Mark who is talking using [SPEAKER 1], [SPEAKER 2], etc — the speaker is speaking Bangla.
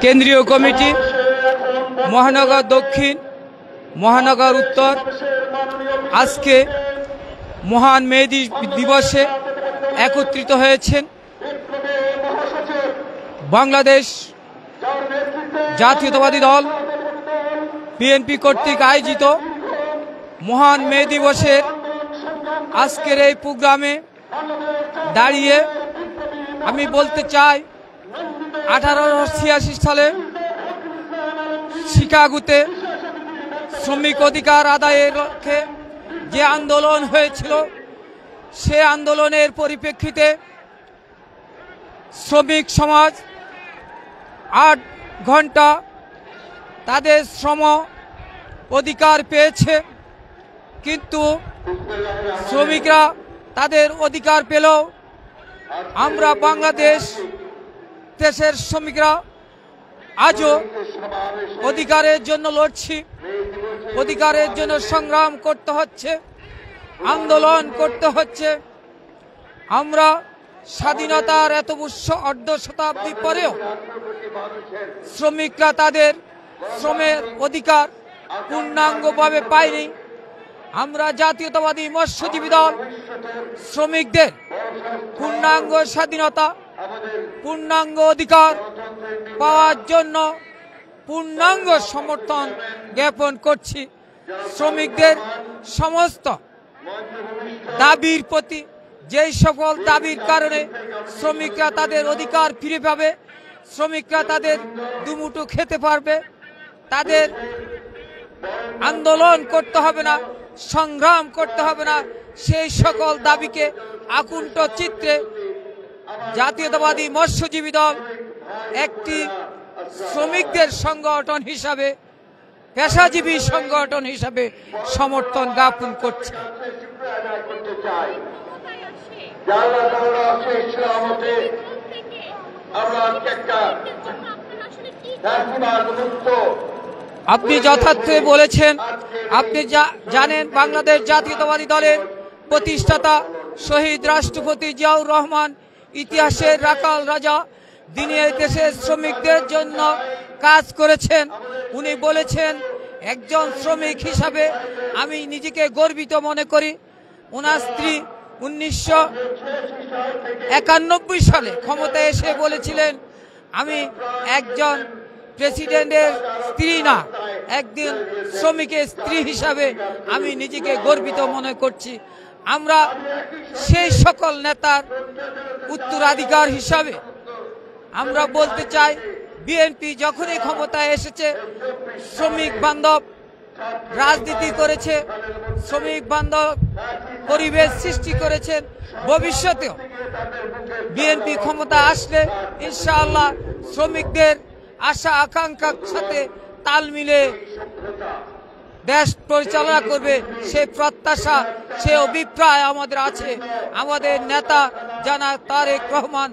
[SPEAKER 1] কেন্দ্রীয় কমিটি, মহানগর দক্ষিণ, মহানগর উত্তর আজকে মহান মে দিবসে একত্রিত হয়েছেন। বাংলাদেশ জাতীয়তাবাদী দল বিএনপি কর্তৃক আয়োজিত মহান মে দিবসের আজকের এই প্রোগ্রামে দাঁড়িয়ে আমি বলতে চাই, 1886 সালে শিকাগোতে শ্রমিক অধিকার আদায়ের লক্ষ্যে যে আন্দোলন হয়েছিল, সে আন্দোলনের পরিপ্রেক্ষিতে শ্রমিক সমাজ 8 ঘন্টা তাদের শ্রম অধিকার পেয়েছে, কিন্তু শ্রমিকরা তাদের অধিকার পেলেও আমরা দেশের শ্রমিকরা আজও অধিকারের জন্য লড়ছি, অধিকারের জন্য সংগ্রাম করতে হচ্ছে, আন্দোলন করতে হচ্ছে। আমরা স্বাধীনতার এত অর্ধ শতাব্দী পরেও শ্রমিকরা তাদের শ্রমের অধিকার পূর্ণাঙ্গভাবে পায়নি। আমরা জাতীয়তাবাদী মৎস্যজীবী দল শ্রমিকদের পূর্ণাঙ্গ স্বাধীনতা, পূর্ণাঙ্গ অধিকার পাওয়ার জন্য পূর্ণাঙ্গ সমর্থন জ্ঞাপন করছি। শ্রমিকদের সমস্ত দাবির প্রতি, যেই সকল দাবির কারণে শ্রমিকরা তাদের অধিকার ফিরে পাবে, শ্রমিকরা তাদের দুমুঠো খেতে পারবে, তাদের আন্দোলন করতে হবে না, সংগ্রাম করতে হবে না, সেই সকল দাবিকে আকুণ্ঠ চিত্রে জাতীয়তাবাদী মৎস্যজীবী দল একটি শ্রমিকদের সংগঠন হিসাবে, পেশাজীবী সংগঠন হিসাবে সমর্থন জ্ঞাপন করছে। আপনি যথার্থ বলেছেন। আপনি জানেন, বাংলাদেশ জাতীয়তাবাদী দলের প্রতিষ্ঠাতা শহীদ রাষ্ট্রপতি জিয়াউর রহমান ইতিহাসের রাখাল রাজা, যিনি এই দেশের শ্রমিকদের জন্য কাজ করেছেন। উনি বলেছেন, একজন শ্রমিক হিসাবে আমি নিজেকে গর্বিত মনে করি। ওনার স্ত্রী 1991 সালে ক্ষমতায় এসে বলেছিলেন, আমি একজন প্রেসিডেন্টের স্ত্রী না, একদিন শ্রমিকের স্ত্রী হিসাবে আমি নিজেকে গর্বিত মনে করছি। আমরা সেই সকল নেতার উত্তরাধিকার হিসাবে আমরা বলতে চাই, বিএনপি যখনই ক্ষমতায় এসেছে শ্রমিক বান্ধব রাজনীতি করেছে, শ্রমিক বান্ধব পরিবেশ সৃষ্টি করেছেন। ভবিষ্যতেও বিএনপি ক্ষমতা আসলে ইনশাআল্লাহ শ্রমিকদের আশা আকাঙ্ক্ষার সাথে তাল মিলে দেশ পরিচালনা করবে, সে প্রত্যাশা, সে অভিপ্রায় আমাদের আছে। আমাদের নেতা জনাব তারেক রহমান